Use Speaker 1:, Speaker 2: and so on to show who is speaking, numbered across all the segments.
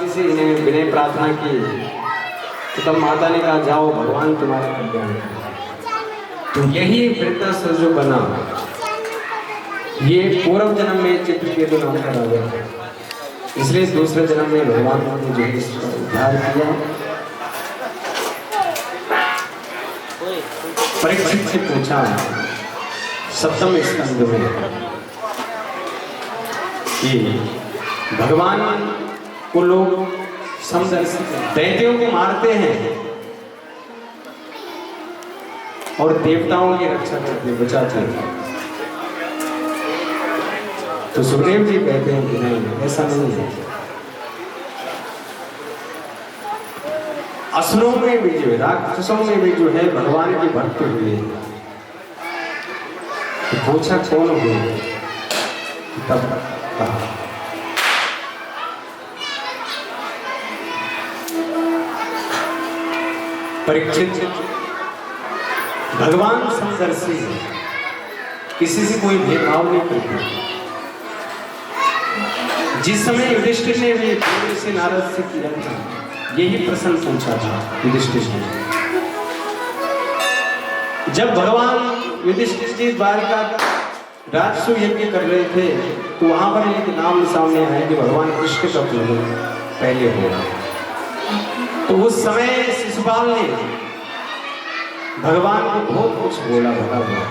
Speaker 1: जी से इन्हें विनय प्रार्थना की तो तब माता ने कहा जाओ भगवान तुम्हारा कल्याण करें। तो यही वृद्धासुर जो बना ये पूर्व जन्म में चित्रकेतु नाम का राजा था, इसलिए दूसरे जन्म में भगवान ने जो इसका उद्धार किया। परीक्षित से पूछा सप्तम स्कंद में कि भगवान को लोग दैत्यों को मारते हैं और देवताओं की रक्षा करते बचाते हैं, तो सुखदेव जी कहते हैं कि नहीं ऐसा नहीं है। असुरों में भी जो है राक्षसों में भी जो है भगवान के भक्त हुए। तो पूछा कौन हुए, तब कहा परीक्षित भगवान समदर्शी है, किसी से कोई भेदभाव नहीं करते। जिस समय युधिष्ठिर ने भी देव से नारद से किया था यही प्रश्न पूछा था युधिष्ठिर ने। जब भगवान युधिष्ठिर जी द्वारका राजसु यज्ञ कर रहे थे तो वहां पर एक नाम सामने आया कि भगवान कृष्ण का पूजन पहले हो रहा। तो उस समय शिशुपाल ने भगवान को बहुत कुछ बोला भगवान,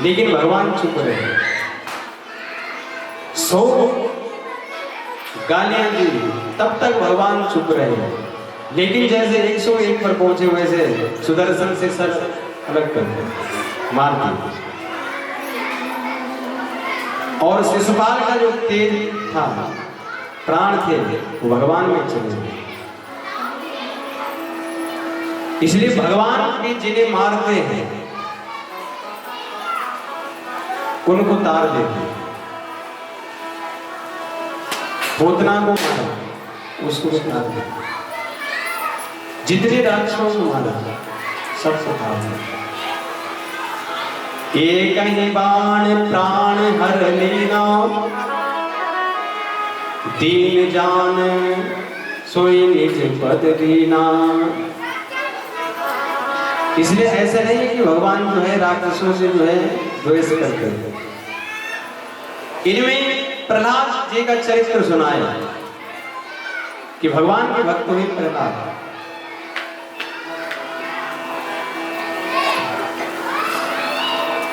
Speaker 1: लेकिन भगवान चुप रहे। 100 गालियां दी तब तक भगवान चुप रहे, लेकिन जैसे 101 पर पहुंचे वैसे सुदर्शन से सर अलग कर मार दी और शिशुपाल का जो तेज था प्राण थे वो भगवान में चले गए। इसलिए भगवान भी जिन्हें मारते हैं उनको तार देते हैं। पूतना को मारा उसको तार दे, जितने राक्षसों को मारा सबको तार दे। एक ही बाण प्राण हर लेना, दीन जान सोई निज पद दीना। इसलिए ऐसा नहीं है कि भगवान जो है राक्षसों से जो है द्वेष करते हैं। इनमें प्रहलाद जी का चरित्र सुनाया कि भगवान के भक्त हुए प्रहलाद।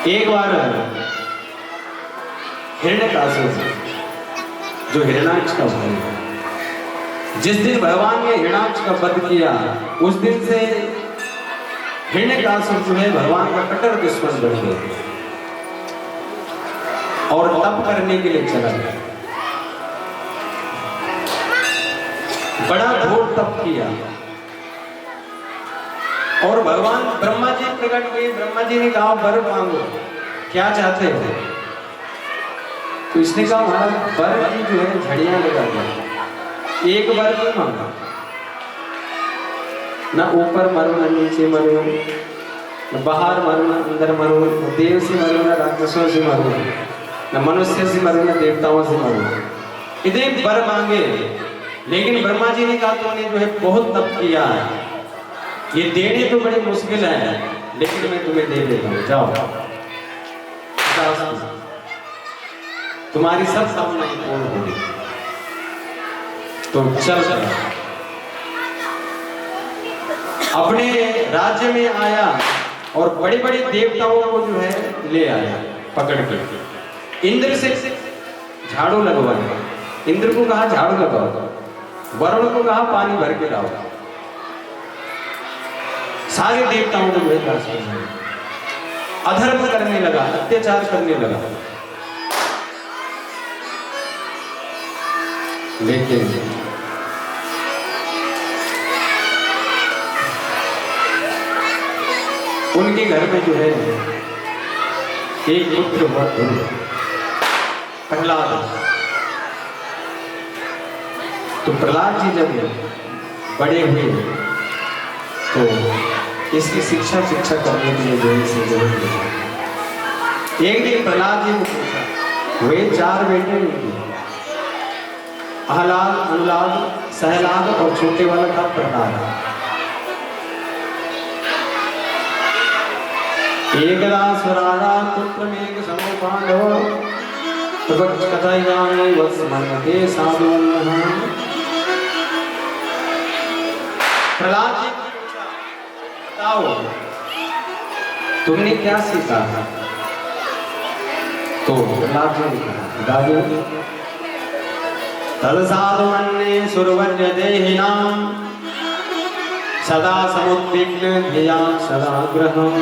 Speaker 1: एक बार हिरण्यकासुर जो हिरण्याक्ष का भाई है, जिस दिन भगवान ने हिरण्याक्ष का वध किया उस दिन से हिरण्यकासुर जो है भगवान का कट्टर दुश्मन बन गया और तप करने के लिए चला गया। बड़ा घोर तप किया और भगवान ब्रह्मा जी प्रकट हुए। ब्रह्मा जी ने कहा वर मांगो, क्या चाहते हो? तो इसने कहा महाराज वर की जो है झड़ियां लगा दो। एक वर नहीं मांगा, ना ऊपर मरो ना नीचे मरो, न बाहर मरो ना अंदर मरो, न देव से मरो ना राक्षसों से मरो, न मनुष्य से मरो ना देवताओं से मरो। इतने वर मांगे, लेकिन ब्रह्मा जी ने कहा तुमने जो है बहुत तप किया है, ये देने तो बड़े मुश्किल है, लेकिन मैं तुम्हें दे देता हूँ, जाओ तुम्हारी सब कामनाएं पूर्ण होगी। तो चल अपने राज्य में आया और बड़े बड़े देवताओं को जो है ले आया पकड़ के। इंद्र से झाड़ू लगवाया, इंद्र को कहा झाड़ू लगाओ, वरुण को कहा पानी भर के लाओ। सारे देवताओं को अधर्म करने लगा, अत्याचार करने लगा। लेकिन उनके घर में जो है एक पुत्र हुआ प्रहलाद। तो प्रहलाद जी जब बड़े हुए तो इसकी शिक्षा करने के लिए जो है एक दिन प्रहलाद जी को पूछा, वे 4 बेटे आह्लाद, अनुलाद, सहलाद और छोटे वाला था प्रहलाद। एकदा स्वराजा पुत्रमेक समो पांडव तब कथायामि वत्समन्ते साधुवन्नः। प्रहलाद जी बताओ तुमने क्या सीखा? तो प्रहलाद जी ने कहा दादू तदसाधुवन्ने सुरवर्य देहिनां सदा समुद्विग्न धिया सदा ग्रहम्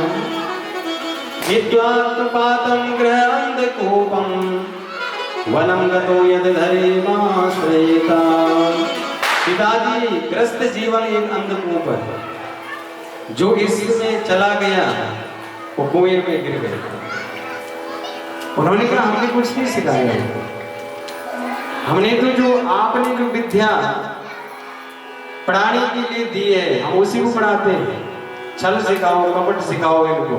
Speaker 1: विद्वात्पातं गृहान्धकूपं वनं गतो यद धर्माश्रयेता। पिताजी ग्रस्त जीवन एक अंधकूप है, जो इसमें चला गया वो कुएं में गिर गया। उन्होंने कहा हमने कुछ नहीं सिखाया, हमने तो जो आपने जो विद्या पढ़ाने के लिए दी है हम उसी को पढ़ाते हैं। छल सिखाओ, कपट सिखाओ इनको,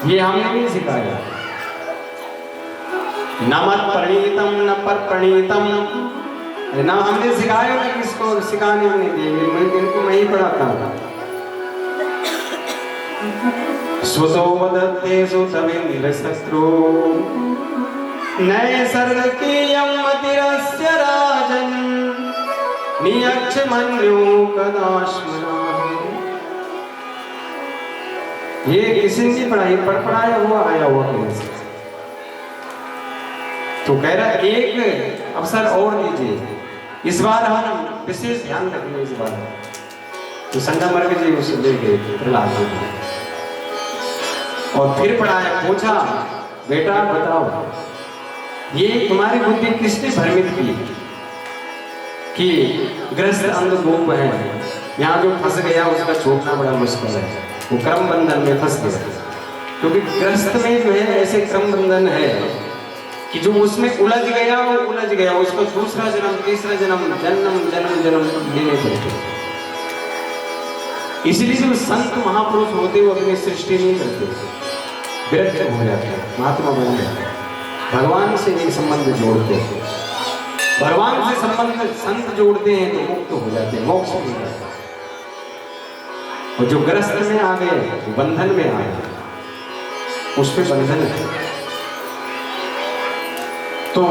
Speaker 1: ये हमने नहीं सिखाया। न मत प्रणीतम न पर प्रणीतम, ना हमने सिखाया ना किसको सिखाने में नहीं दी, इनको मैं ही पढ़ाता हूँ। सुतो वदते सुतवेन्द्र शत्रु नैसर्गिकं मतिरस्य राजन् नियक्षमन्यो कदाश्मना। ये किसी ने पढ़ाई पढ़ाया हुआ आया हुआ कैसे? तो कह रहा एक अवसर और दीजिए, इस बार हम विशेष ध्यान रखेंगे इस बार। तो संगमर्ग जी उसे ले गए प्रहलाद जी और फिर पढ़ाया। पूछा बेटा बताओ ये तुम्हारी बुद्धि किसने भ्रमित की कि ग्रस्त अंधकूप है, यहाँ जो फंस गया उसका छोड़ना बड़ा मुश्किल है, वो क्रम बंधन में फंस गया। क्योंकि ग्रस्त में जो है ऐसे क्रम बंधन है कि जो उसमें उलझ गया वो उलझ गया, उसको दूसरा जन्म तीसरा जन्म जन्म जन्म जन्म लेने पड़ते। इसलिए जो संत महापुरुष होते वो अपनी सृष्टि नहीं करते, विरक्त हो जाते हैं, महात्मा बन जाते हैं, भगवान से एक संबंध जोड़ते हैं। भगवान से संबंध संत जोड़ते हैं तो मुक्त हो जाते हैं, मोक्ष मिल जाता है। और जो ग्रस्त में आ गए वो बंधन में आ गए, उस पे बंधन है। तो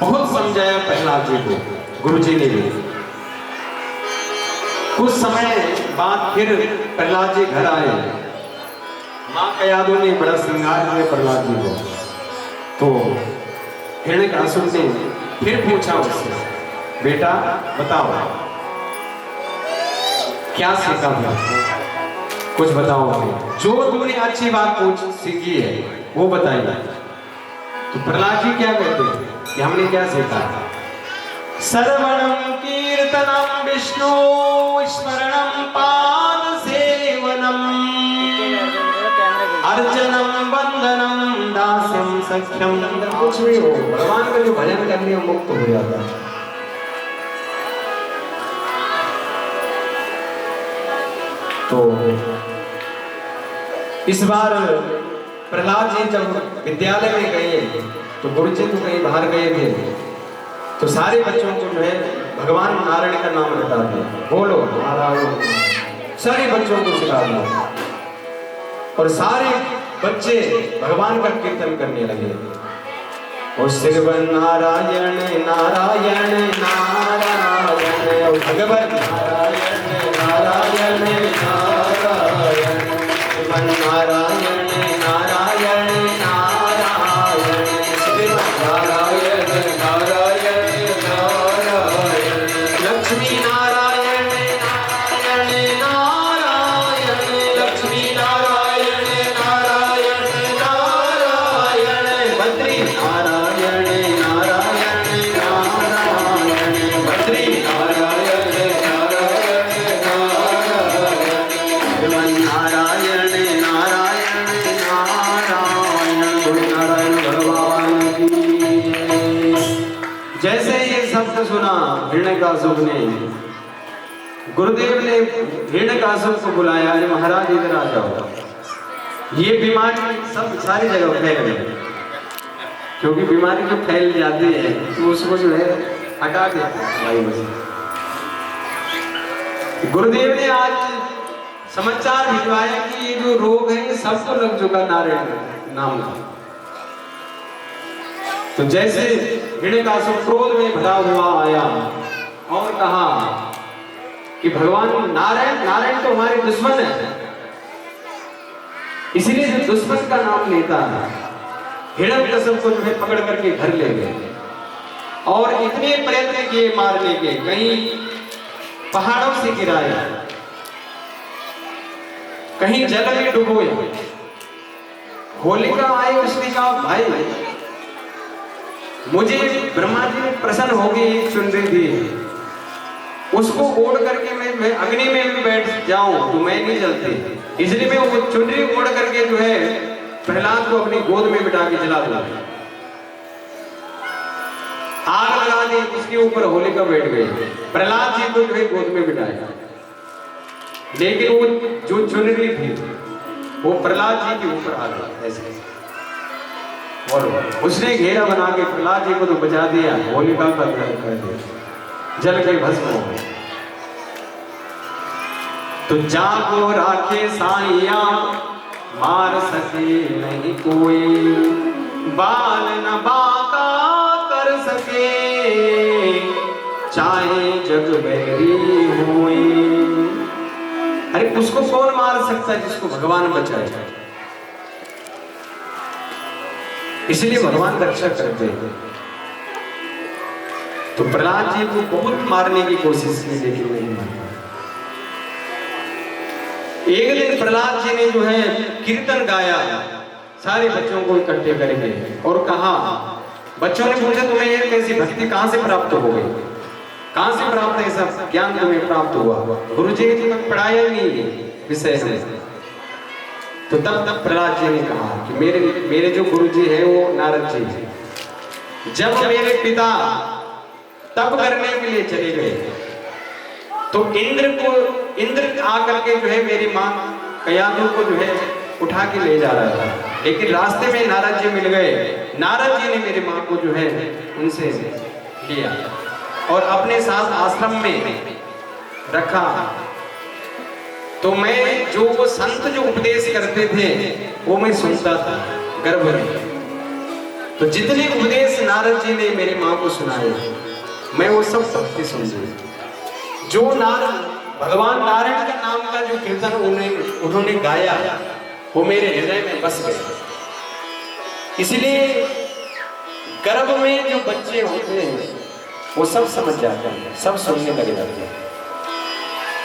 Speaker 1: बहुत समझाया प्रहलाद जी को गुरु जी ने भी। कुछ समय बाद फिर प्रहलाद जी घर आए, माँ कयादु ने बड़ा श्रृंगार किया प्रहलाद जी को। तो हिरण्यकासुर ने फिर पूछा उससे बेटा बताओ क्या सीखा था, कुछ बताओ हमें, जो तुमने अच्छी बात पूछ सीखी है वो बताइए। तो प्रहलाद जी क्या कहते हैं कि हमने क्या सीखा? सर्वणं कीर्तनं विष्णु स्मरणं पाद सेवनम अर्चनम वंदनम दास्यम सख्यम। कुछ भी हो भगवान का जो भजन करने में मुक्त हो जाता है। तो इस बार प्रहलाद जी जब विद्यालय में गए तो गुरु जी तो कहीं बाहर गए थे, तो सारे बच्चों को जो है भगवान नारायण का नाम बता दिया, बोलो नारायण, सारे बच्चों को सिखा दिया। और सारे बच्चे भगवान का कीर्तन करने लगे। और सिरवन नारायण नारायण नारायण, भगवत नारायण नारायण नारायण, सिरवन नारायण नारायण नारायण, सिरवन नारायण नारायण नारायण, लक्ष्मी नारायण नारायण नारायण, लक्ष्मी नारायण नारायण नारायण, बद्री नारायण नारायण नारायण, बद्री नारायण नारायण नारायण, नारायण नारायण नारायण, गुरु नारायण भगवान की। जैसे ये शब्द सुना हिरण्यकासुर ने, गुरुदेव ने हिरण्यकासुर को बुलाया, अरे महाराज इधर आ जाओ, ये बीमारी सब सारी जगह फैल गई। क्योंकि बीमारी जो फैल जाती है तो उसको जो है हटा देते हैं वायु से। गुरुदेव ने आज समाचार भिजवाया कि ये जो रोग है ये सबको लग चुका नारायण नाम का। तो जैसे हिरण्यकासुर क्रोध में भरा हुआ आया और कहा कि भगवान नारायण तो हमारे दुश्मन है, इसलिए जो दुश्मन का नाम लेता है हिरण्यकश्यप को जो है पकड़ करके घर ले गए और इतने प्रयत्न किए मारने के, कहीं पहाड़ों से गिराया, कहीं जल में डुबोया। होलिका आए, उसने कहा भाई मुझे ब्रह्मा जी ने प्रसन्न होगी एक चुनरी दी, उसको ओढ़ करके मैं अग्नि में भी बैठ जाऊं तो मैं नहीं जलती, इसलिए मैं वो चुनरी ओढ़ करके जो है प्रहलाद को अपनी गोद में बिठा के जला दूंगा। आग लगा दी, उसके ऊपर होलिका बैठ गई, प्रहलाद जी को जो है गोद में बिठाया, लेकिन वो जो चुनरी थी वो प्रहलाद जी के ऊपर आ गई ऐसे, और उसने घेरा बना के प्रहलाद जी को तो बचा दिया, होलिका का दहन कर दिया, जल के भस्म हो गए। तो जागो राखे साइया मार सके नहीं कोई, बाल न बाका कर सके चाहे जग बैरी होए। अरे उसको कौन मार सकता है जिसको भगवान बचाए, इसलिए भगवान रक्षा करते हैं। तो प्रहलाद जी को बहुत मारने की कोशिश की लेकिन नहीं मार। एक दिन प्रहलाद जी ने जो है कीर्तन गाया सारे बच्चों को इकट्ठे करके और कहा, बच्चों ने पूछा तुम्हें ये कैसी भक्ति कहां से प्राप्त हो गई, कहां से प्राप्त है सब ज्ञान तुम्हें प्राप्त हुआ, गुरुजी ने तुम्हें पढ़ाया नहीं विषय से। तो तब प्रहलाद जी ने कहा कि मेरे जो गुरुजी है वो नारद जी है। जब मेरे पिता तप करने के लिए चले गए तो इंद्र आकर के जो है मेरी मां कयाधु को जो है उठा के ले जा रहा था, लेकिन रास्ते में नारद जी मिल गए। नारद जी ने मेरी मां को जो है उनसे लिया और अपने साथ आश्रम में रखा। तो मैं जो वो संत जो उपदेश करते थे वो मैं सुनता था गर्भ में। तो जितने उपदेश नारद जी ने मेरी मां को सुनाए मैं वो सब सबसे सुन, जो भगवान नारायण का नाम का जो कीर्तन उन्होंने गाया वो मेरे हृदय में बस गए। इसलिए गर्भ में जो बच्चे होते हैं वो सब समझ जाते हैं, सब सुनने लग जाते हैं।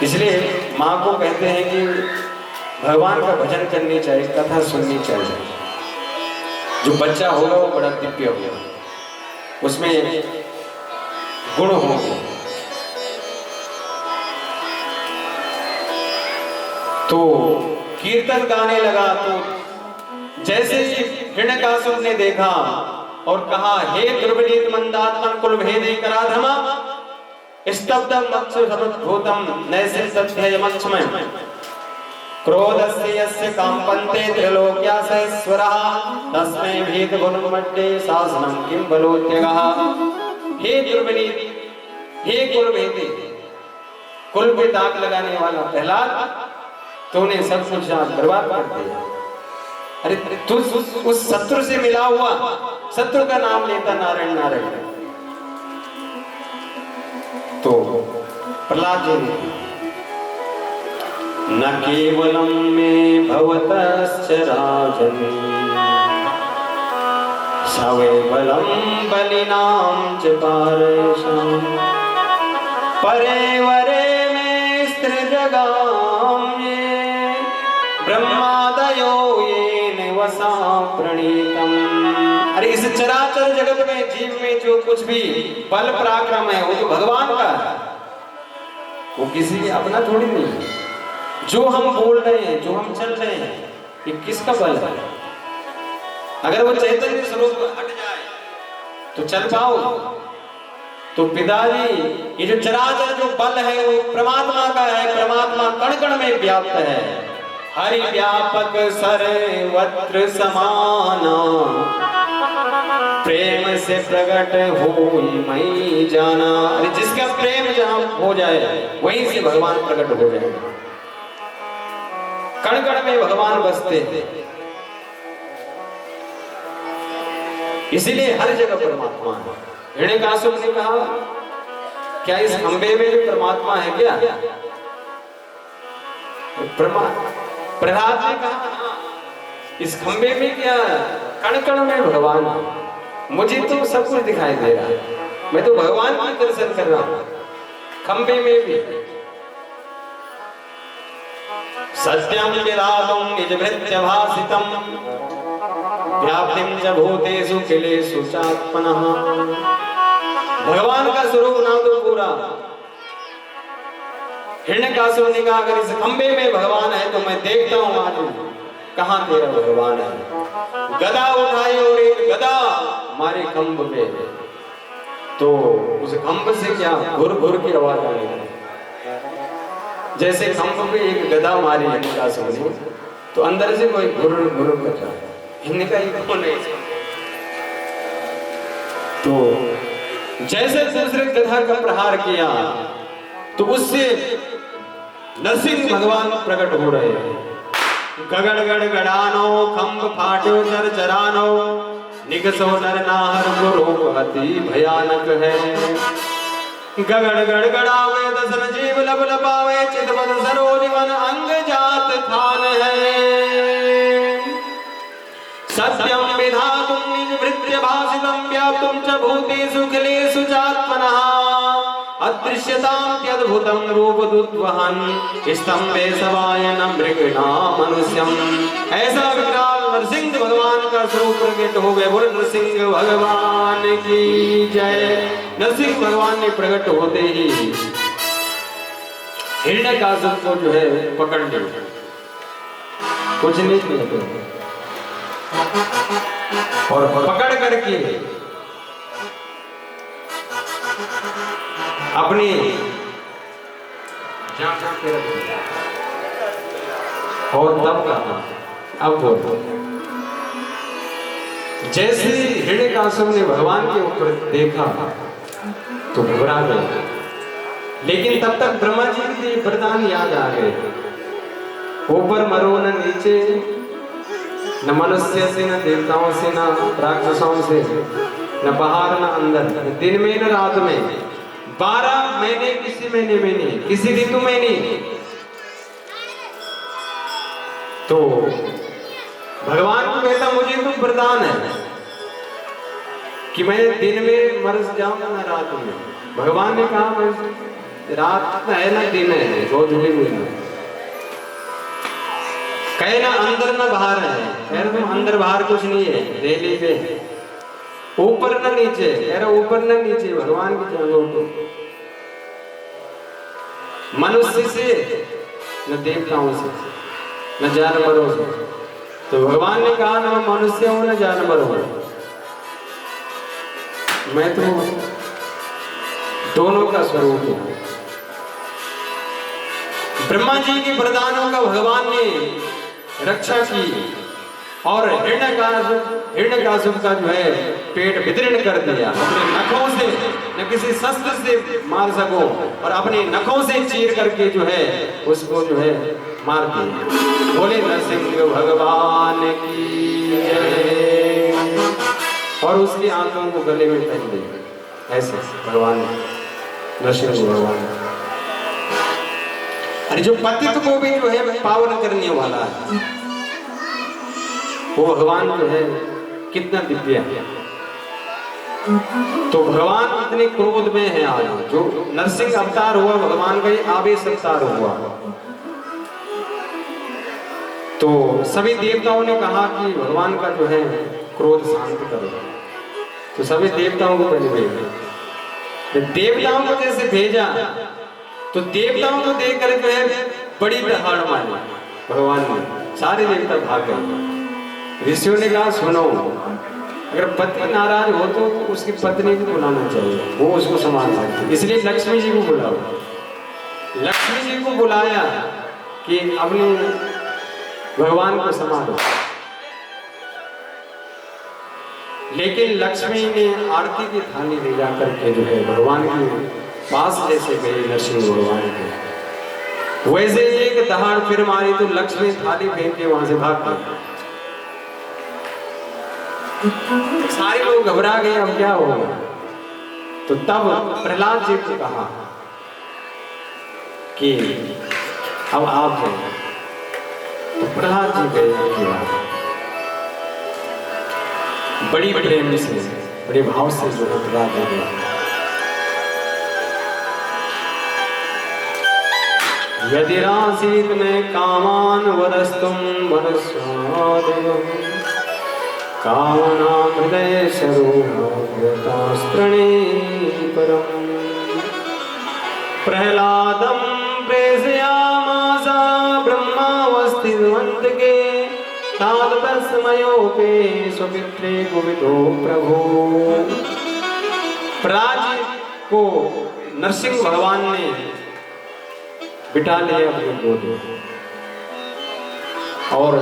Speaker 1: इसलिए माँ को कहते हैं कि भगवान का भजन करनी चाहिए, कथा सुननी चाहिए। जो बच्चा होगा वो बड़ा दिव्य होगा, उसमें गुण होंगे। तो कीर्तन गाने लगा तो जैसे ही हिरण्यकासुर ने देखा और कहा, हे दुर्विनीत मंदात्मन कुल भेदी कराधमा स्तब्धं मत्स्य समुद्भूतं नैसे सत्ययमक्षमं क्रोधस्य यस्य काम्पन्ते त्रिलोक्या सहस्वरः तस्मै भीतगुणमड्डे शासनं किं बलोत्यगः। हे दुर्विनीत, हे कुल भेदी, कुल पे दाग लगाने वाला प्रहलाद, तूने सब कुछ आज बर्बाद कर दिया। अरे तू उस शत्रु से मिला हुआ, शत्रु का नाम लेता नारायण नारायण। तो प्रहलाद जी ने न केवलम में भवतश्च राजन सवे बलम बलिनाम च पारेषां परे वरे में स्त्री जगाम ब्रह्मादयो ये निवसा प्रणीतम। अरे इस चराचर जगत में जीव में जो कुछ भी बल पराक्रम है वो तो भगवान का है, वो किसी अपना थोड़ी नहीं है। जो हम बोल रहे हैं, जो हम चल रहे हैं, ये किसका बल है? अगर वो चैतन्य स्वरूप हट जाए तो चल पाओ। तो पिताजी ये जो चराचर जो बल है वो परमात्मा का है, परमात्मा कण कण में व्याप्त है। हरि व्यापक सर्वत्र समाना प्रेम से प्रकट हो मैं जाना। अरे जिसका प्रेम जहां हो जाए वहीं से भगवान प्रकट हो जाए। कण कण में भगवान बसते हैं, इसीलिए हर जगह परमात्मा है। हिरण्यकाशिप ने कहा क्या इस खंबे में भी परमात्मा है क्या? प्रहलाद ने कहा इस खंबे में क्या कण कण में भगवान है। मुझे तो सब कुछ दिखाई दे रहा है, मैं तो भगवान का दर्शन कर रहा हूं खंबे में भी। सत्यम विरादं निज भृत्य भासितम व्याप्तिं च भूतेषु किलेषु चात्मनः। भगवान का स्वरूप ना तो पूरा। हिरण्यकाशिप ने कहा अगर इस खंबे में भगवान है तो मैं देखता हूं आज कहां तेरा भगवान है। गदा उठाई और एक गदा मारे खंभ पे, तो उस खंभ से क्या घुर घुर की आवाज आई। जैसे खंभ पे एक गदा मारी हिरण्यकाशिप ने तो अंदर से कोई घुर घुर कर रहा है। हिरण्य का कौन है? तो जैसे दूसरे गधा का प्रहार किया तो उससे नरसिंह भगवान प्रकट हो रहे हैं। गगड़ गड़ गड़ानो खंभ फाट्यो चर चरानो निगसो नर नाहर गुरु अति भयानक है। गगड़ गड़ गड़ावे दसन जीव लब लपावे चितवद सरोज मन अंग जात खान है। सत्यम विधातुम निज भृत्य भासितम व्याप्तुम च भूतेषु खिलेषु चात्मनः। अदृश्यतां अद्भुतं रूपदुद्वहन् स्तंभे सवायन मृगणा मनुष्यम। ऐसा विकराल नरसिंह भगवान का स्वरूप प्रकट हो गए। बोले नरसिंह भगवान की जय। नरसिंह भगवान ने प्रकट होते ही हिरण्यकाशिप को जो है पकड़ लिया, कुछ नहीं किया और पकड़ करके अपनी और तब कहा अब बोलो। जैसे हिरण्यकाशिप ने भगवान के ऊपर देखा तो घबरा गए, लेकिन तब तक ब्रह्मा जी के वरदान याद आ गए। ऊपर मरो न नीचे, न मनुष्य से न देवताओं से न राक्षसों से, न बाहर न अंदर, दिन में न रात में, 12 महीने किसी महीने में नहीं, किसी ऋतु में नहीं। तो भगवान को कहता मुझे तो वरदान है कि मैं दिन में मर जाऊंगा ना रात में। भगवान ने कहा मैं रात है ना दिन है, गोधूली में कहे ना अंदर ना बाहर है। कह रहे तुम अंदर बाहर कुछ नहीं है, रेली पे ऊपर ना नीचे। कह रहे ऊपर ना नीचे, भगवान की जगह तो मनुष्य से न देवताओं से न जानवरों से। तो भगवान ने कहा ना मनुष्य हूं न जानवर हूं, मैं तो दोनों का स्वरूप हूं। ब्रह्मा जी के वरदानों का भगवान ने रक्षा की और हिरण्यकाशिप का जो है पेट विदीर्ण कर दिया। अपने नखों से न किसी शस्त्र से मार सको और अपने नखों से चीर करके जो है उसको जो है मार दिया। बोले नरसिंह भगवान की जय। और उसकी आंखों को गले में पहन दिया ऐसे भगवान नरसिंह भगवान। अरे जो पतित को भी जो है पावन करने वाला है वो भगवान जो है कितना दिव्य है। तो भगवान इतने क्रोध में है आज। जो नरसिंह अवतार हुआ भगवान का ये आवेश अवतार हुआ। तो सभी देवताओं ने कहा कि भगवान का जो है क्रोध शांत करो। तो सभी देवताओं को पहले भेजा। देवताओं को जैसे भेजा तो देवताओं को देखकर जो है बड़ी दहाड़ मारी भगवान ने। सारे देवता भाग गए। ऋषियों ने कहा सुनो, अगर पति नाराज हो तो उसकी पत्नी को बुलाना चाहिए, वो उसको संभाल सकती। इसलिए लक्ष्मी जी को बुलाओ। लक्ष्मी जी को बुलाया कि अपने भगवान को संभालो। लेकिन लक्ष्मी ने आरती की थाली ले जाकर के जो है भगवान के पास जैसे गए नरसिंह भगवान के, वैसे एक दहाड़ फिर मारी तो लक्ष्मी थाली फेंक के वहां से भाग गई। सारे लोग घबरा गए, अब क्या होगा। तो तब प्रहलाद जी को कहा कि अब आप जाए। तो प्रहलाद जी गए, बड़ी प्रेम से बड़े भाव से जो है प्रहलाद जी गए। यदि रासीत में कामान वरस्तुम वरस्वादयम् कामना हृदय सरोहृतास्त्रणे परम् प्रहलादं प्रेषयामासा ब्रह्मावस्थितमन्तके तादतस्मयोपे स्वपित्रे कुविदो प्रभो। प्रहलाद को नरसिंह भगवान ने बिठा लिया अपनी गोद में और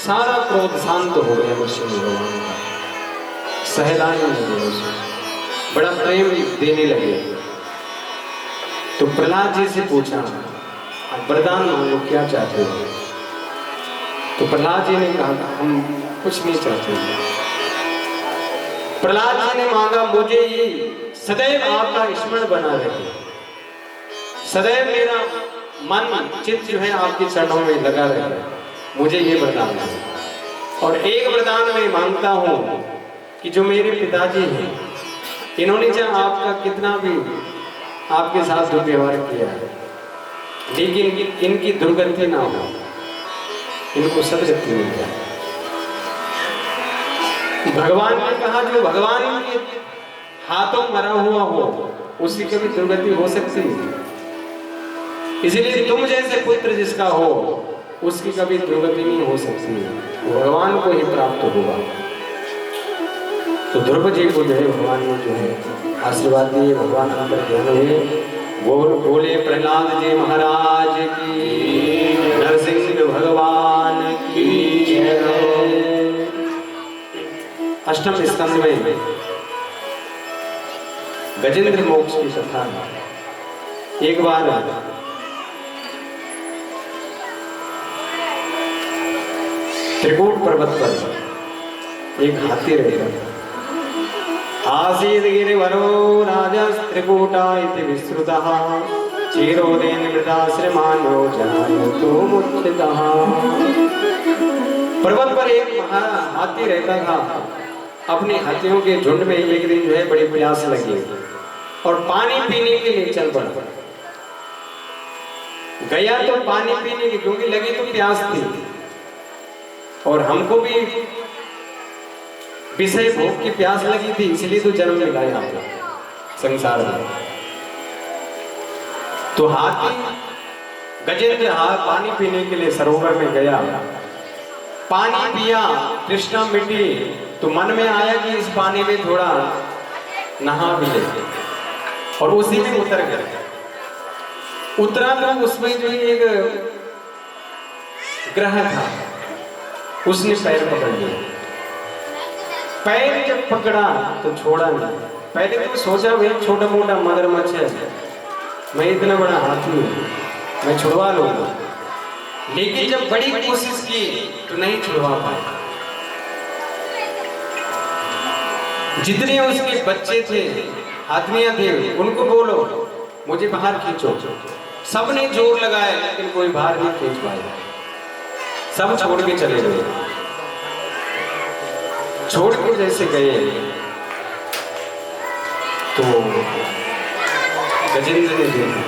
Speaker 1: सारा क्रोध शांत हो गया नरसिंह भगवान का, सहलाने लगे, बड़ा प्रेम देने लगे। तो प्रहलाद जी से पूछा, आप वरदान मांगो, क्या चाहते हो। तो प्रहलाद जी ने कहा हम कुछ नहीं चाहते। प्रहलाद जी ने मांगा, मुझे ये सदैव आपका स्मरण बना रहे, सदैव मेरा मन चित्त जो है आपके चरणों में लगा रहे, मुझे ये वरदान है। और एक वरदान मैं मांगता हूँ कि जो मेरे पिताजी हैं, इन्होंने चाहे आपका कितना भी आपके साथ दुर्व्यवहार किया है, लेकिन इनकी दुर्गति ना हो, इनको सदगति मिल जाए। भगवान ने कहा जो भगवान के हाथों मरा हुआ हो उसकी कभी दुर्गति हो सकती है, इसलिए तुम जैसे पुत्र जिसका हो उसकी कभी दुर्गति नहीं हो सकती, वो भगवान को ही प्राप्त होगा। तो ध्रुव जी को जो है भगवान ने जो है आशीर्वाद दिए, भगवान अंतर ध्यान हुए, बोले प्रहलाद जी महाराज की, नरसिंह भगवान की जय। अष्टम स्कंद में गजेंद्र मोक्ष की कथा है। एक बार त्रिकूट पर्वत पर एक हाथी रहता था। आसीद गिरिवरो राजस्त्रिकूटा इति विश्रुतः क्षीरोदेन मृताश्रमानो जनायतो मुच्चितः। पर्वत पर एक हाथी रहता था। अपने हाथियों के झुंड में एक दिन जो है बड़ी प्यास लगी और पानी पीने के लिए चल पड़ा। गया तो पानी पीने की, क्योंकि लगी तो प्यास थी और हमको भी विषय भोग की प्यास लगी थी, इसलिए तो जन्म मिला है आपको संसार में। तो हाथी गजेंद्र पानी पीने के लिए सरोवर में गया, पानी पिया, तृष्णा मिटी, तो मन में आया कि इस पानी में थोड़ा नहा भी ले, और उसी में उतर गया। उतरा तो उसमें जो एक ग्रह था, उसने पैर पकड़ लिया। पैर जब पकड़ा तो छोड़ा नहीं। पहले तो सोचा भाई छोटा मोटा मगरमच्छ है, मैं इतना बड़ा हाथी हूँ, मैं छुड़वा लूंगा, लेकिन जब बड़ी कोशिश की तो नहीं छुड़वा पाया। जितने उसके बच्चे थे, हाथनियां थे, उनको बोलो मुझे बाहर खींचो। सबने जोर लगाया लेकिन कोई बाहर नहीं खींच पाया, सब छोड़ के चले गए। छोड़ के जैसे गए तो गजेंद्र ने देखा,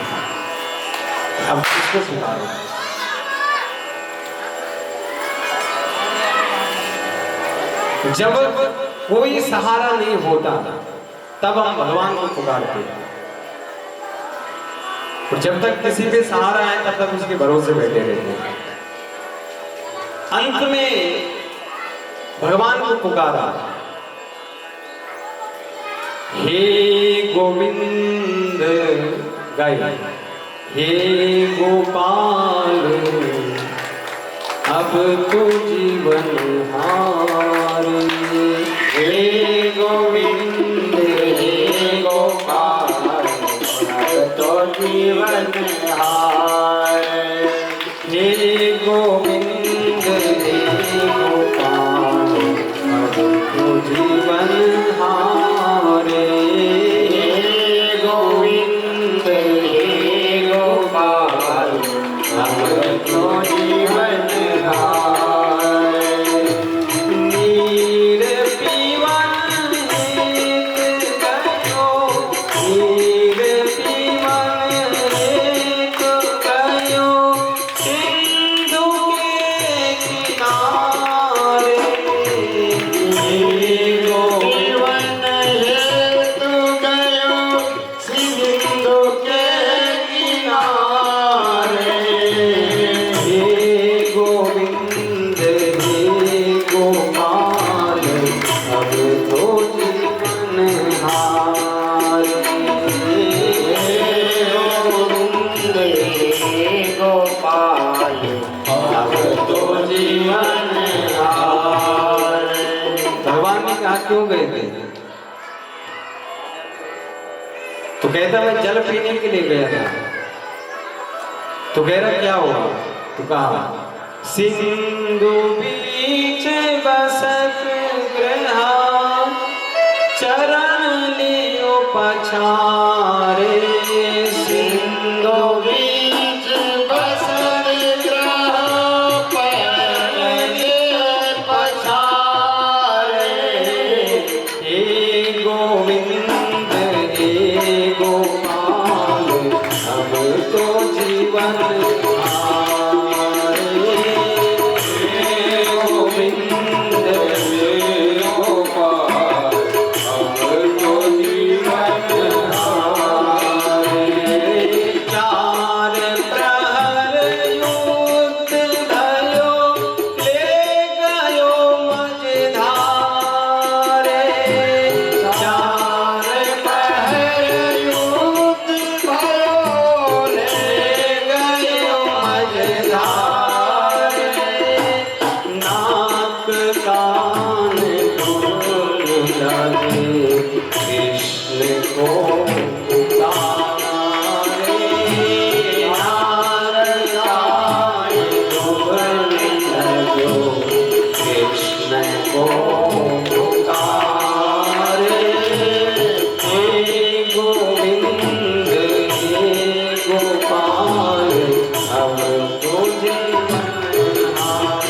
Speaker 1: अब किसको पुकारो। जब कोई सहारा नहीं होता तब हम भगवान को पुकारते हैं, और जब तक किसी पे सहारा है तब तक उसके भरोसे बैठे रहते हैं। अंत में भगवान को पुकारा, हे गोविंद गाय, हे गोपाल अब तो जीवन हार, हे
Speaker 2: जीवन हार।
Speaker 1: हे गोविंद हे गोपाल अब तो जीवन हारे।
Speaker 2: हे गोविंद हे गोपाल अब तो जीवन हार।
Speaker 1: नीर पीवन एक गयो, नीर पीवन एक गयो, सिंधु के किनारे।
Speaker 2: हे गोविंद हेतु गयो सिंधु के किनारे।
Speaker 1: हे गोविंद हे गोपाल अब तो जीवन हारे।
Speaker 2: हे गोविंद हे गोपाल अब तो जीवन हार।
Speaker 1: भगवान ने कहा क्यों गए थे? तो कहता मैं जल पीने के लिए गया था। तो कह रहा क्या हुआ? तो कहा सिंधु बीच बसत गृह, चरण लियो पछारे।
Speaker 2: सिंधु बीच बसत गृह, पैर पछारे।
Speaker 1: हे गोविंद हे गोपाल अब तो जीवन हारे। हे गोविंद हे गोपाल अब तो जीवन हारे। चार प्रहर युद्ध भयो, ले गयो मझधारे। चार
Speaker 2: पहर युद्ध भयो,
Speaker 1: ले गयो मझधारे। नाक कान धूल लगे कृष्ण को पुकारे। नाक कान धूल लगो कृष्ण को पुकारे। हे गोविंद हे गोपाल अब तो जीवन हारे।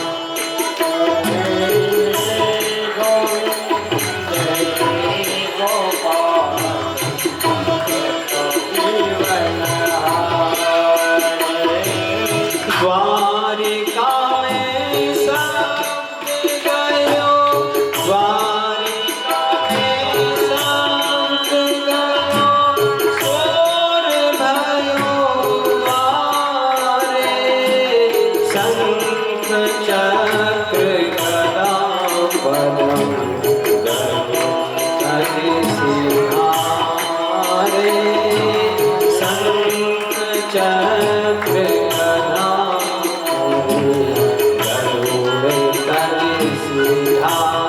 Speaker 1: द्वारिका में सब गयो, द्वारिका में सब गयो, शोर भयो द्वारे। शंख चक्र गदा पद्म गयो तज सिंहारे। शंख चक्र गदा गरुड़ तज सिंहारे।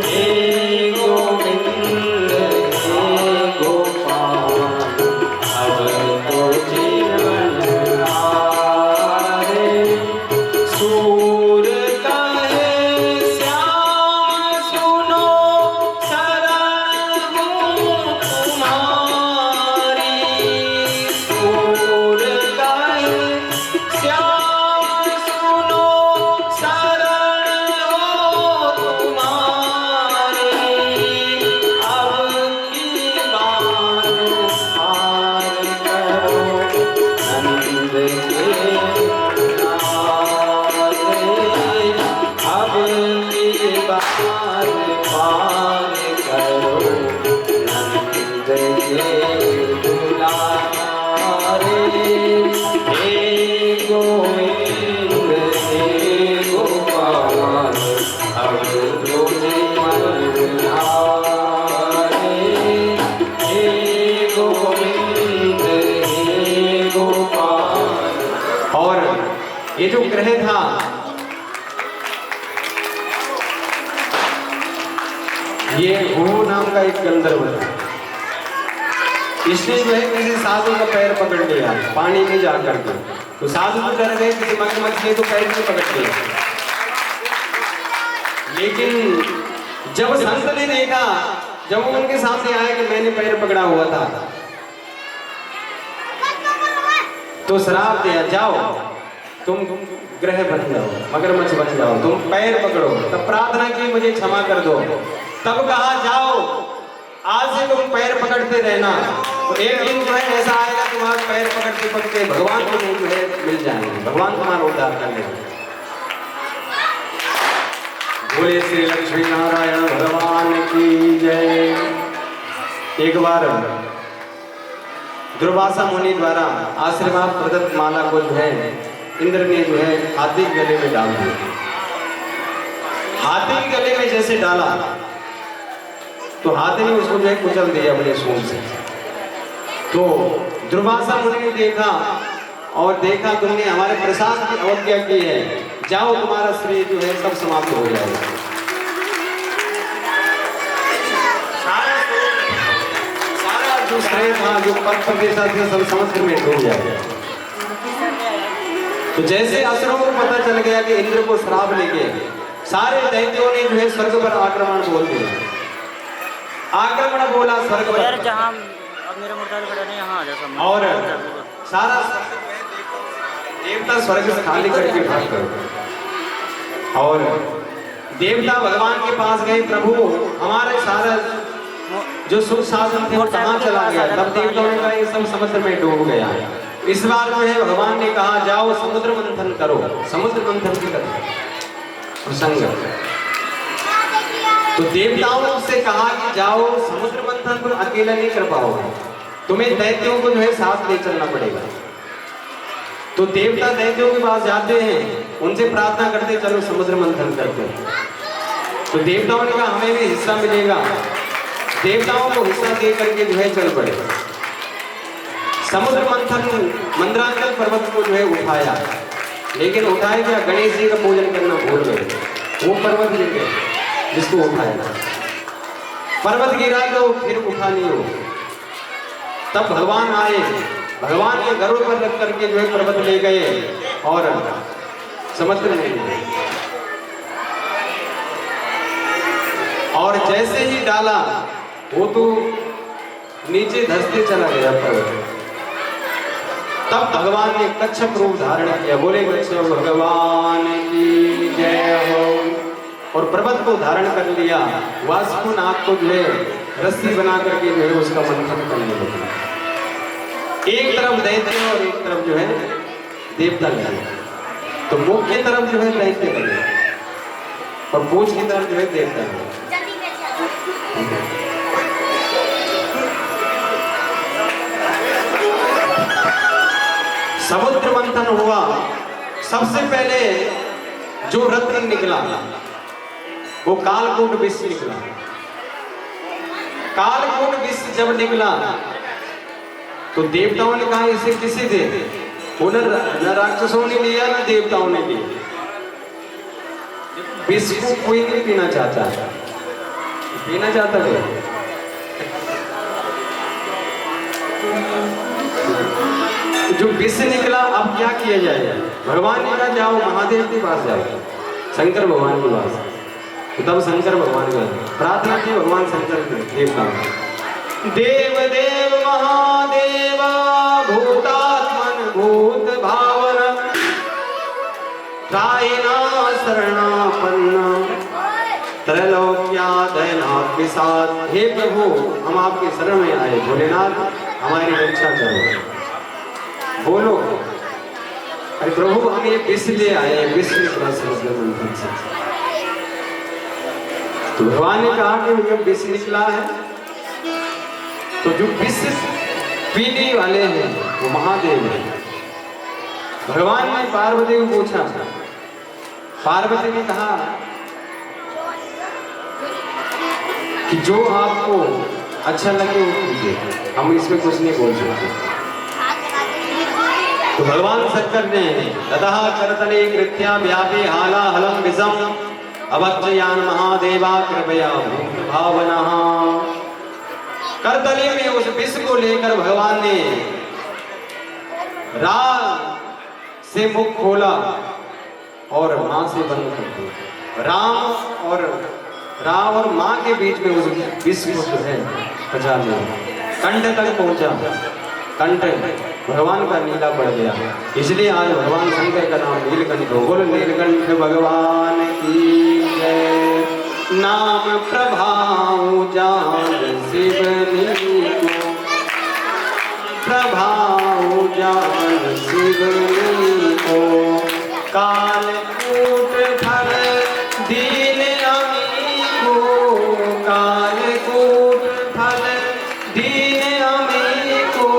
Speaker 1: हे गोविंद हे गोपाल अब तो जीवन हारे। सूर कहे श्याम सुनो, शरण हूँ तुम्हारी। सूर कहे श्याम सुनो, शरण हो तुम्हारी। अब की बार पार करो नंद के किनारे। अब की बार पार करो नंद के दुलारे। हे गोविंद हे गोपाल अब तो जीवन हारे। हे गोविंद हे गोपाल। और ये जो ग्रह था ये भू नाम का एक गंधर्व था। इसने जो है किसी साधु का पैर पकड़ लिया पानी में जा करके, तो साधु तो डर गए, किसी मगरमच्छ ने तो पैर में पकड़ लिया। लेकिन जब संत ने देखा, जब वो उनके सामने आया कि मैंने पैर पकड़ा हुआ था, तो श्राप दिया, जाओ तुम ग्रह बन जाओ, मगरमच्छ बन जाओ, तुम पैर पकड़ो। तब प्रार्थना की मुझे क्षमा कर दो। तब कहा जाओ आज से तुम पैर पकड़ते रहना, तो एक दिन जो है ऐसा आएगा तुम्हारे पैर पकड़ते पकड़ते भगवान को जो है मिल जाएंगे, भगवान तुम्हारा उद्धार कर लेंगे। बोले श्री लक्ष्मी नारायण भगवान की जय। एक बार दुर्वासा मुनि द्वारा आशीर्वाद प्रदत्त माला को जो है इंद्र ने जो है हाथी के गले में डाल दिया। हाथी के गले में जैसे डाला तो हाथी ने उसको जो है कुचल दिया अपने सूंड से। तो दुर्वासा मुनि ने देखा और देखा तुमने हमारे प्रसाद की अवज्ञा की है, जाओ तुम्हारा शरीर जो है सब समाप्त हो जाएगा। सारा जो शरीर था, जो पद प्रतिशत थे, सब समुद्र में डूब जाएगा। तो जैसे असुरों को पता चल गया कि इंद्र को श्राप लेके, सारे दैत्यों ने जो है स्वर्ग पर आक्रमण बोल दिया। आक्रमण बोला स्वर्ग पर,
Speaker 3: जहां अब मेरा मुर्दा खड़ा नहीं, यहाँ आ जा सब।
Speaker 1: और सारा देवता स्वर्ग से खाली करके भाग गए। और देवता भगवान के पास गए, प्रभु हमारे सारा जो सुख साधन थे वो कहाँ चला गया। तब देवताओं ने कहा ये सब समुद्र में डूब गया। इस बार जो है भगवान ने कहा जाओ समुद्र मंथन करो। समुद्र मंथन की प्रसंग, तो देवताओं से कहा कि जाओ समुद्र मंथन तुम अकेला नहीं कर पाओगे, तुम्हें दैत्यों को जो है साथ ले चलना पड़ेगा। तो देवता दैत्यों के पास जाते हैं, उनसे प्रार्थना करते चलो समुद्र मंथन करते हैं। तो देवताओं ने कहा हमें भी हिस्सा मिलेगा। देवताओं को हिस्सा दे करके जो है चल पड़े। समुद्र मंथन मंदराचल पर्वत को जो है उठाया, लेकिन उठाए क्या, गणेश जी का पूजन करना भूल गए। वो पर्वत गिर गए जिसको उठाया, पर्वत गिरा तो फिर उठा नहीं हो। तब भगवान आए, भगवान के गरुड़ पर रख करके जो है पर्वत ले गए और समुद्र में गए। और जैसे ही डाला वो तो नीचे धंसते चला गया पर्वत। तब भगवान ने कच्छप रूप धारण किया। बोले कच्छप भगवान की जय हो। और पर्वत को धारण कर लिया। वासुनाथ को जो है रस्सी बना करके जो है उसका मंथन करने लगा। एक तरफ दैत्य और एक तरफ जो है देवता लगे। तो मुख की तरफ जो है दैत्य लगे और पूंछ की तरफ जो है देवता लगे। समुद्र मंथन हुआ। सबसे पहले जो रत्न निकला वो कालकूट विष निकला। कालकूट विष जब निकला तो देवताओं ने कहा इसे किसे दे। न राक्षसों ने लिया न देवताओं ने लिया। विष को कोई नहीं पीना चाहता, पीना चाहता है। जो विष निकला अब क्या किया जाएगा। भगवान ने कहा जाओ महादेव के पास जाओ, शंकर भगवान के पास। तो तब शंकर भगवान का प्रार्थना की, भगवान शंकर देवता देव देव महादेव भूतात्मन भूत भावन त्रायना शरणापन्न त्रैलोक्यादयनाथ के साथ। हे प्रभु हम आपके शरण में आए, भोलेनाथ हमारी रक्षा करो। बोलो अरे प्रभु हम ये विष ले आए, विष निकला समुद्र मंथन से। तो भगवान ने कहा कि जब विष निकला है तो जो विष पीने वाले हैं वो महादेव है। भगवान ने पार्वती को पूछा, पार्वती ने कहा कि जो आपको अच्छा लगे वो कीजिए, हम इसमें कुछ नहीं बोल सकते। तो भगवान शंकर ने ततः करतले कृत्या व्यापी हाला हलम विषम अवज्ञयान महादेवा कृपया भूत भावना। करतली में उस विष को लेकर भगवान ने राम से मुख खोला और मां से बंद कर दिया। राम और मां के बीच में उस विष को जो है बचा लिया, कंठ तक पहुंचा। कंठ भगवान का नीला पड़ गया, इसलिए आज भगवान शंकर का नाम नीलकंठ। बोल नीलकंठ भगवान की जय। नाम प्रभाव जान शिवनी को, प्रभाव जान शिवनी को। काल कूट फल दीन अमी को, काल कूट फल दीन अमी को।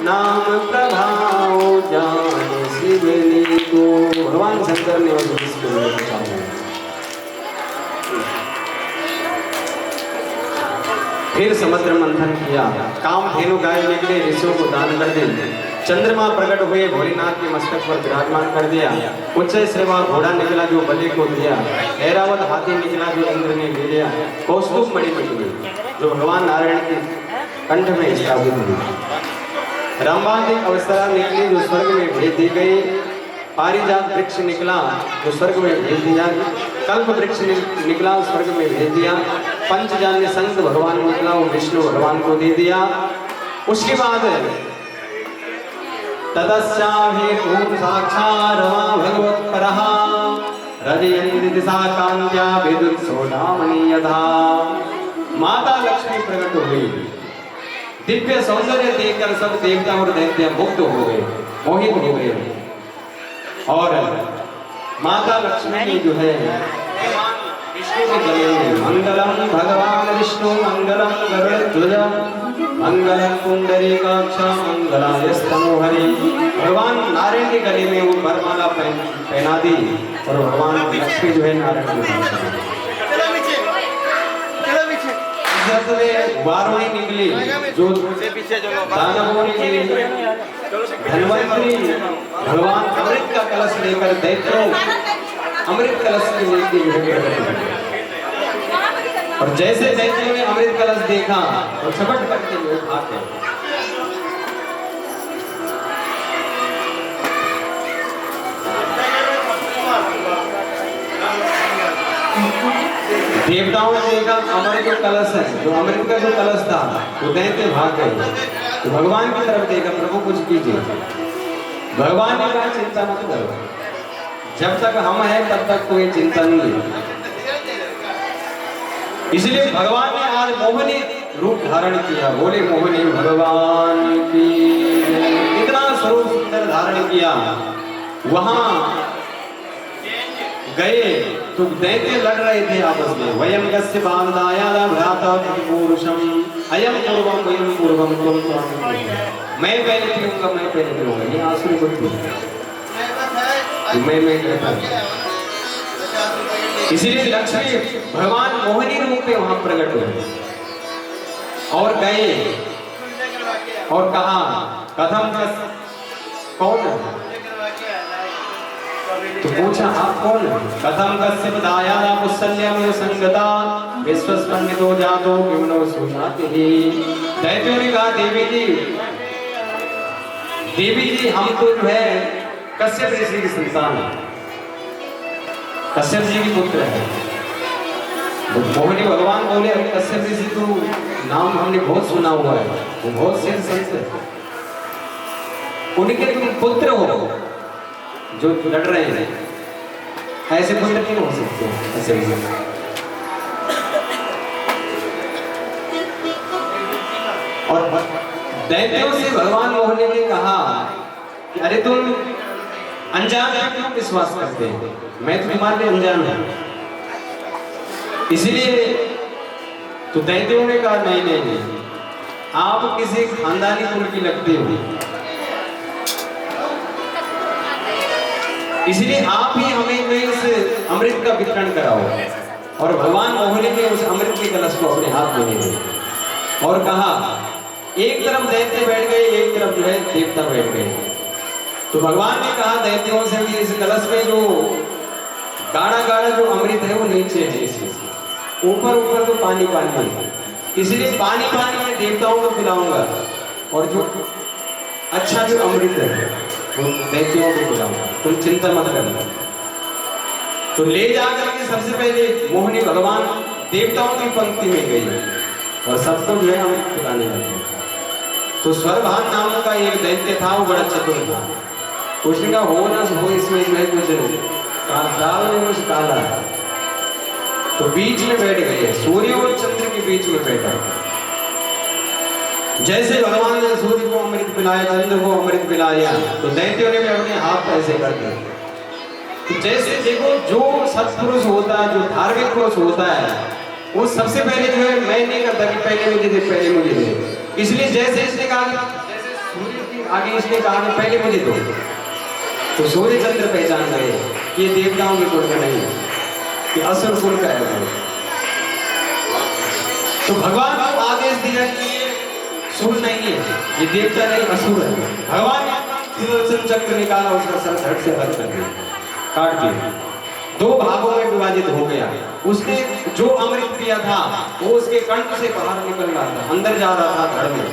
Speaker 1: नाम प्रभाव जान शिवनी को। भगवान शंकर ने उस विषय को बचाया। फिर समुद्र मंथन किया, कामधेनु गाय निकले, ऋषियों को दान कर दे। चंद्रमा प्रकट हुए, भोलेनाथ के मस्तक पर विराजमान कर दिया। उच्च श्रेवा घोड़ा निकला जो बलि को दिया। ऐरावत हाथी निकला जो इंद्र ने ले लिया। कौस्तुभ मणि निकली जो भगवान नारायण के कंठ में स्थापित हुई। रामबाधिक अवस्था निकली जो स्वर्ग में भेज दी गई। पारिजात वृक्ष निकला जो स्वर्ग में भेज दिया। कल्प वृक्ष निकला स्वर्ग में भेज दिया। पंचजन्य संत भगवान निकला, वो विष्णु भगवान को दे दिया। उसके बाद ततस्याभिर्भूत साक्षारमा भगवत परः रजयन्ति दिशा कान्त्या विद्युत सोनामणि यथा। माता लक्ष्मी प्रकट हुई, दिव्य सौंदर्य देखकर सब देवता और दैत्य मुग्ध हो गए, मोहित हो गए। और माता लक्ष्मी ने जो है विष्णु के गले में मंगलम भगवान विष्णु मंगलम गरुड़ध्वज मंगलम पुंडरीकाक्ष मंगलाय स्तनोहरि। भगवान नारायण के गले में वो वरमाला पहना दी और भगवान लक्ष्मी जो है नारायण के वारुणी निकली जो दानवों ने धनवंतरी भगवान अमृत का कलश लेकर दैत्यों अमृत कलश के लेके और जैसे दैत्यों ने अमृत कलश देखा तो झपट करके लोग भागे। देवताओं ने देखा अमृत जो कलश है, जो अमृत का जो कलश था वो दैत्य भाग गए। तो भगवान की तरफ देखा, प्रभु कुछ कीजिए। भगवान ने कहा चिंता मत करो, जब तक हम हैं तब तक कोई चिंता नहीं है। इसलिए भगवान ने आज मोहिनी रूप धारण किया। बोले मोहिनी भगवान की इतना स्वरूप सुंदर धारण किया। वहां गए तो दैत्य लड़ रहे थे आपस में। वयम कस्य बांधाया भ्राता पुरुषम अयम पूर्वम वयम पूर्वम तुम। मैं पहले पीऊंगा, मैं पहले पीऊंगा, ये आसुरी बुद्धि मैं कहता। इसीलिए लक्ष्मी भगवान मोहिनी रूप में वहां प्रकट हुए और गए और कहा कथम कौन है? तो पूछा आप कौन है? कथम कस्य दायादा कुशल्यम संगता विश्वस्पन्नितो जातो किमनो सुनाति। दैत्यों ने कहा देवी जी हम तो जो है कश्यप ऋषि की संतान है, कश्यप जी की पुत्र है। मोहिनी भगवान बोले अरे कश्यप ऋषि तो नाम हमने बहुत सुना हुआ है, वो बहुत सिद्ध संत है, उनके तुम पुत्र हो जो लड़ रहे हैं, ऐसे पुत्र नहीं हो सकते ऐसे और दैत्यों से भगवान मोहिनी ने कहा कि अरे तुम अनजान है, क्यों विश्वास करते हैं? मैं तो तुम्हारे लिए अनजान हूं। इसलिए तो दैत्यों ने कहा नहीं नहीं नहीं, आप किसी खानदानी कुल की लगते हो, इसलिए आप ही हमें इस अमृत का वितरण कराओ। और भगवान मोहिनी ने उस अमृत के कलश को अपने हाथ में ले लिया और कहा एक तरफ दैत्य बैठ गए, एक तरफ जो है देवता बैठ गए। तो भगवान ने कहा दैत्यों से भी इस कलश में जो गाढ़ा गाढ़ा जो अमृत है वो नीचे है, ऊपर ऊपर तो पानी पानी है, इसलिए पानी पानी में देवताओं को पिलाऊंगा और जो अच्छा जो अमृत है वो दैत्यों को पिलाऊंगा, तुम चिंता मत करना। तो ले जाकर के सबसे पहले मोहिनी भगवान देवताओं की पंक्ति में गई और सबको जो है अमृत पिलाने लगे। तो स्वरभान नाम का एक दैत्य था, वो बड़ा चतुर था। उसने कहा हो ना हो, इसमें कुछ दाल में कुछ काला है। तो बीच में बैठ गए, सूर्य और चंद्र के बीच में बैठा। जैसे भगवान ने सूर्य को अमृत पिलाया, चंद्र को अमृत पिलाया, तो दैत्यों ने भी अपने हाथ ऐसे कर दिए। तो जैसे देखो, जो सत्पुरुष होता है, जो धार्मिक पुरुष होता है, वो सबसे पहले जो है मैं नहीं करता कि पहले मुझे दे, पहले मुझे दे। इसलिए जैसे इसने कहा, जैसे सूर्य के आगे इसने कहा कि पहले मुझे दो, तो सूर्य चंद्र पहचान गए कि ये देवताओं के कुल का नहीं है, कि असुर कुल का है। तो भगवान को आदेश दिया कि सुर नहीं है, ये देवता नहीं असुर है। भगवान ने सुदर्शन चक्र निकाला, उसका सर धड़ से हट कर दिया, काट दिया, दो भागों में विभाजित हो गया। उसने जो अमृत पिया था वो उसके कंठ से बाहर निकल रहा था, अंदर जा रहा था धड़ में,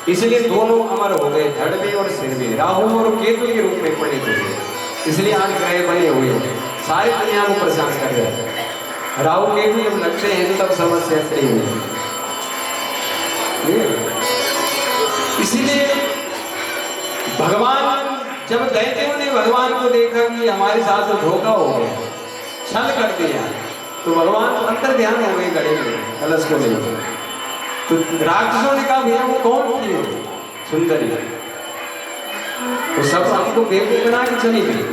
Speaker 1: इसलिए दोनों अमर हो गए, धड़ में और सिर में। राहु और केतु के रूप में पड़े थे, इसलिए आज ग्रह बने हुए सारी दुनिया को परेशान कर रहे हैं। राहु केतु जब लगते हैं तब समस्या खड़ी हुई। इसीलिए भगवान, जब दैत्यों ने भगवान को देखा कि हमारे साथ तो धोखा हो गया, छल कर दिया, तो भगवान को अंतर ध्यान हो गए गड़े में कलश को लेकर। तो राक्षसों ने कहा भैया वो कौन थी सुंदरी? तो सब हमको बेवकूफ बना के चली गई।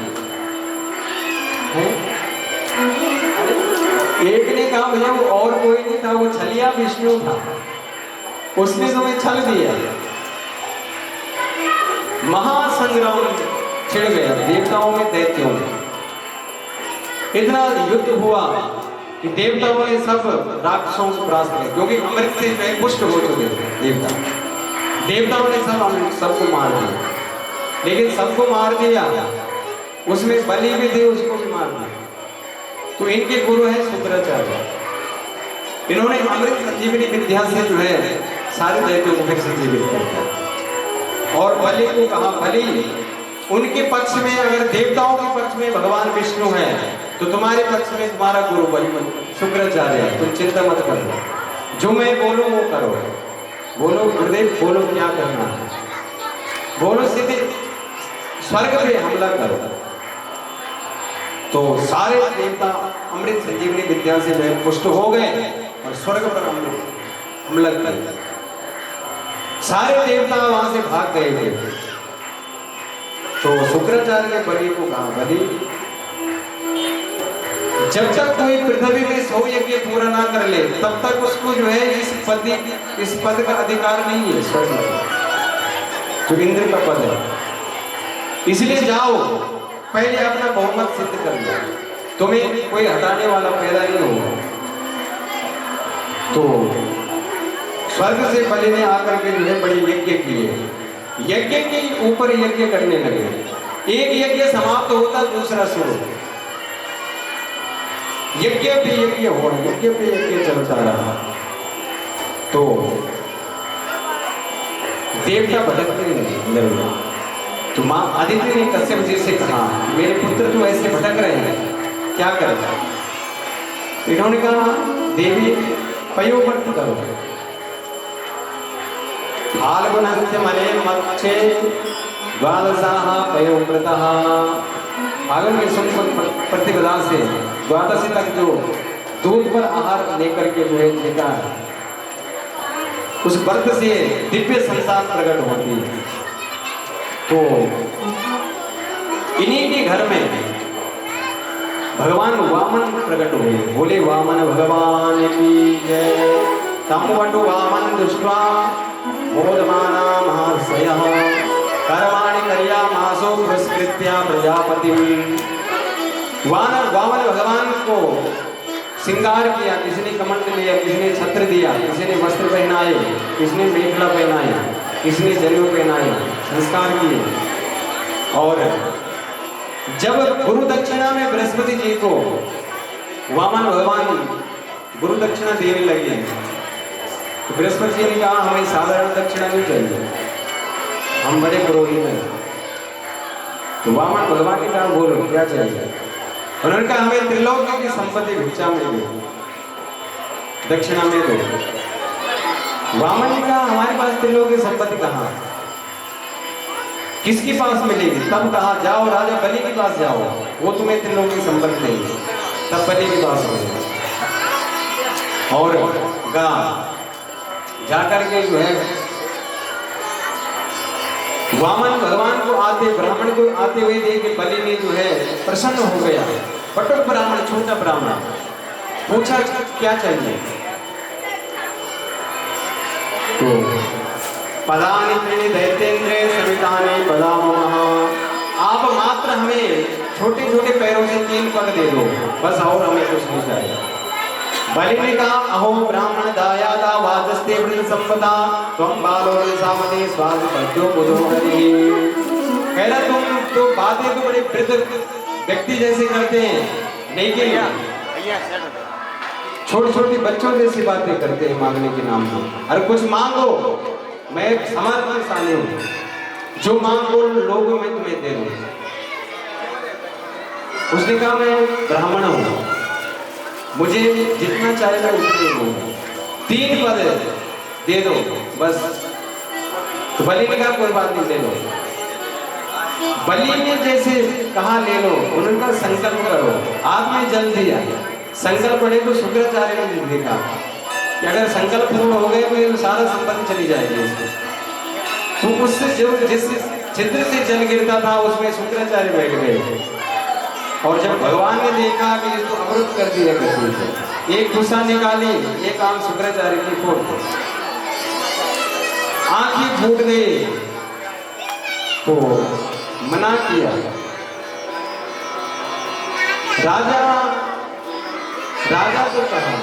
Speaker 1: एक ने कहा भैया वो और कोई नहीं था, वो छलिया विष्णु था, उसने तुम्हें छल दिया। महासंग्राम छिड़ गया देवताओं में दैत्यों में। इतना युद्ध हुआ कि देवताओं ने सब राक्षसों को परास्त किया, क्योंकि अमृत से पुष्ट हो चुके थे देवताओं ने सबको मार दिया। लेकिन सबको मार दिया, उसमें बलि भी थे, उसको भी मार दिया। तो इनके गुरु है शुक्राचार्य, इन्होंने अमृत संजीवनी विद्या से जो है सारे दैत्यों को फिर संजीवित किया। और बलि को कहा, बलि उनके पक्ष में, अगर देवताओं के पक्ष में भगवान विष्णु है तो तुम्हारे पक्ष में तुम्हारा गुरु बलि शुक्राचार्य है, तुम चिंता मत करो, जो मैं बोलूं वो करो। बोलो गुरुदेव, बोलो क्या करना है, बोलो सीधे स्वर्ग पे हमला करो। तो सारे देवता अमृत संजीवनी विद्या से जो पुष्ट हो गए और स्वर्ग पर हमला किया। सारे देवता वहां से भाग गए थे। तो शुक्राचार्य ने बलि को कहा, बलि जब तक कोई पृथ्वी में 100 यज्ञ पूरा ना कर ले तब तक उसको जो है इस पद का अधिकार नहीं है, स्वर्ग में जो इंद्र का पद है। इसलिए जाओ, पहले अपना बहुमत सिद्ध कर लो, तुम्हें कोई हटाने वाला पैदा नहीं होगा। तो स्वर्ग से बलि ने आकर के जो है बड़े यज्ञ किए, यज्ञ के ऊपर यज्ञ करने लगे। एक यज्ञ समाप्त होता दूसरा शुरू, यज्ञ पे यज्ञ हो रहा, यज्ञ पे यज्ञ चलता रहा। तो देवता भटकने लगे। तो माँ आदित्य ने कश्यप जी से कहा, मेरे पुत्र तो ऐसे भटक रहे हैं, क्या करें? इन्होंने कहा, देवी पयोव्रत करो। फाल्गुनस्य मले मक्षे द्वादशाः पयोव्रतः। फाल्गुन के शुक्ल प्रतिपदा से द्वादशी तक जो दूध पर आहार लेकर के जो है लेता है, उस व्रत से दिव्य संसार प्रकट होती है। तो इन्हीं के घर में भगवान वामन प्रकट हुए। बोले वामन भगवान की जय। तम वटु वामन दृष्ट्वा मोदमाना महर्षयः कर्माणि कर्यामासो पुरस्कृत्य प्रजापति। वामन भगवान को श्रृंगार किया, किसी ने कमंडल लिया, किसी ने छत्र दिया, किसी ने वस्त्र पहनाए, किसी ने मेखला पहनाया, किसी ने जनेऊ पहनाया, संस्कार किए। और जब गुरु दक्षिणा में बृहस्पति जी को वामन भगवान गुरु दक्षिणा देने लगे तो बृहस्पति जी ने कहा हमें साधारण दक्षिणा नहीं चाहिए, हम बड़े पुरोहित हैं। तो वामन भगवान ने कहा बोलो क्या चाहिए? उन्होंने कहा हमें त्रिलोक की संपत्ति भिक्षा में दो, दक्षिणा में दो। वामन ने कहा हमारे पास त्रिलोक की संपत्ति कहाँ, किसके पास मिलेगी? तब कहा जाओ राजा बलि के पास जाओ, वो तुम्हें त्रिलोक की संपत्ति देंगे। तब बलि के पास गए और जाकर के जो है वामन भगवान को आते, ब्राह्मण को आते हुए देख के बलि ने जो है प्रसन्न हो गया। बटुक ब्राह्मण, छोटा ब्राह्मण, पूछा क्या चाहिए? तो पदानि त्रीणि दैत्येन्द्रे सवितानि पदामः, आप मात्र हमें छोटे छोटे पैरों से 3 पग दे दो बस, और हमें कुछ नहीं चाहिए। बलि ने कहा अहो ब्राह्मण दायादा वाजस्ते वृद्ध संपदा त्वं बालो सामने स्वाद पद्यो बुधो हरि। कह रहा तुम तो बातें तो बड़े वृद्ध व्यक्ति जैसे करते हैं, लेकिन छोटे छोटे बच्चों जैसी बातें करते हैं मांगने के नाम पर। अरे कुछ मांगो, मैं समर्थनशाली हूँ, जो मांगो लोगों में तुम्हें दे दूँ। उसने कहा मैं ब्राह्मण हूँ, मुझे जितना चाहेगा उतने दो, 3 पद दे दो बस। तो बलि ने कहा कोई बात नहीं, ले लो। बलि ने जैसे कहा ले लो, उन्होंने कहा संकल्प करो। हाथ में जल दिया, संकल्प पड़े तो शुक्राचार्य ने देखा कि अगर संकल्प पूर्ण हो गए तो ये सारा संपत्ति चली जाएगी इसको। तो उससे जो जिस छिद्र से जल गिरता था उसमें शुक्राचार्य बैठ गए। और जब भगवान ने देखा कि इसको अमृत कर दिया गति से, एक गुस्सा निकाली, एक आंख शुक्राचार्य की फोड़ दी, आंखें फूट गई। तो मना किया। राजा को कहा,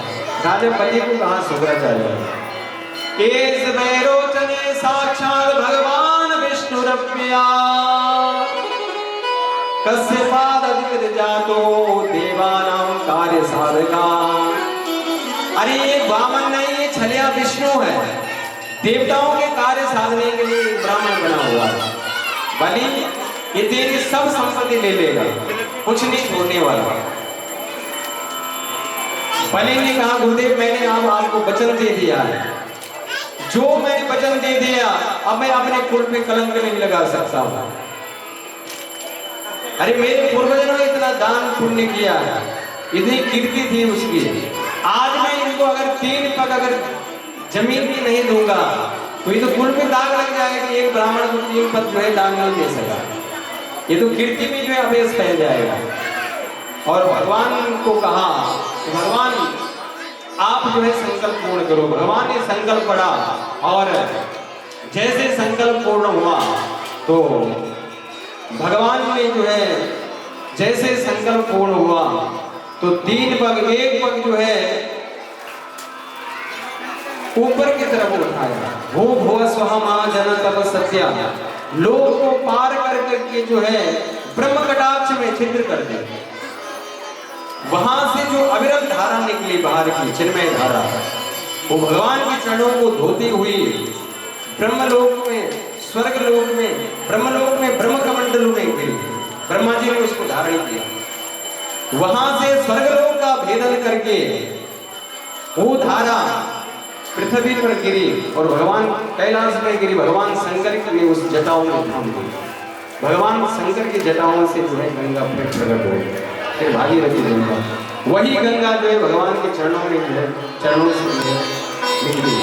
Speaker 1: राजा बलि को कहा शुक्राचार्य केस वैरोचने साक्षात भगवान विष्णुरप्या कस्यपादित जातो देवानां कार्य साधका। अरे ये वामन नहीं, ये छलिया विष्णु है, देवताओं के कार्य साधने के लिए ब्राह्मण बना हुआ है। बलि ये तेरी सब संपत्ति ले लेगा, कुछ नहीं छोड़ने वाला। बलि ने कहा गुरुदेव मैंने आपको वचन दे दिया है, जो मैंने वचन दे दिया अब मैं अपने कुल पे कलंक नहीं लगा सकता हूं। अरे मेरे पूर्वजों ने इतना दान पुण्य किया है, इतनी कीर्ति थी उसकी, आज मैं इनको अगर 3 पग अगर जमीन भी नहीं दूंगा तो ये तो कुल पे दाग लग जाएगा कि एक ब्राह्मण को 3 पग जो है दान नहीं दे सका। ये तो कीर्ति में जो है अभेस फैल जाएगा। और भगवान को कहा कि भगवान आप जो है संकल्प पूर्ण करो। भगवान ने संकल्प पढ़ा और जैसे संकल्प पूर्ण हुआ तो भगवान ने जो है जैसे संकल्प पूर्ण हुआ तो 3 पग, एक पग जो है ऊपर की तरफ उठाया। भू भुव स्वः महाजन तप सत्या, लोक को पार करके जो है ब्रह्म कटाक्ष में छिद्र कर दिया। वहां से जो अविरत धारा निकली बाहर की चिन्मय धारा, वो भगवान के चरणों को धोती हुई ब्रह्मलोक में, स्वर्गलोक में, ब्रह्मलोक में ब्रह्म कमंडलों में गिरी। ब्रह्मा जी ने उसको धारण किया। वहां से स्वर्गलोक का भेदन करके वो धारा पृथ्वी पर गिरी और भगवान कैलाश में गिरी। भगवान शंकर ने उस जटाओं में थाम दी। भगवान शंकर की जटाओं से जो है गंगा फिर प्रकट हो गई, फिर भागीरथी गंगा। वही गंगा जो है भगवान के चरणों में जो है चरणों से निकली।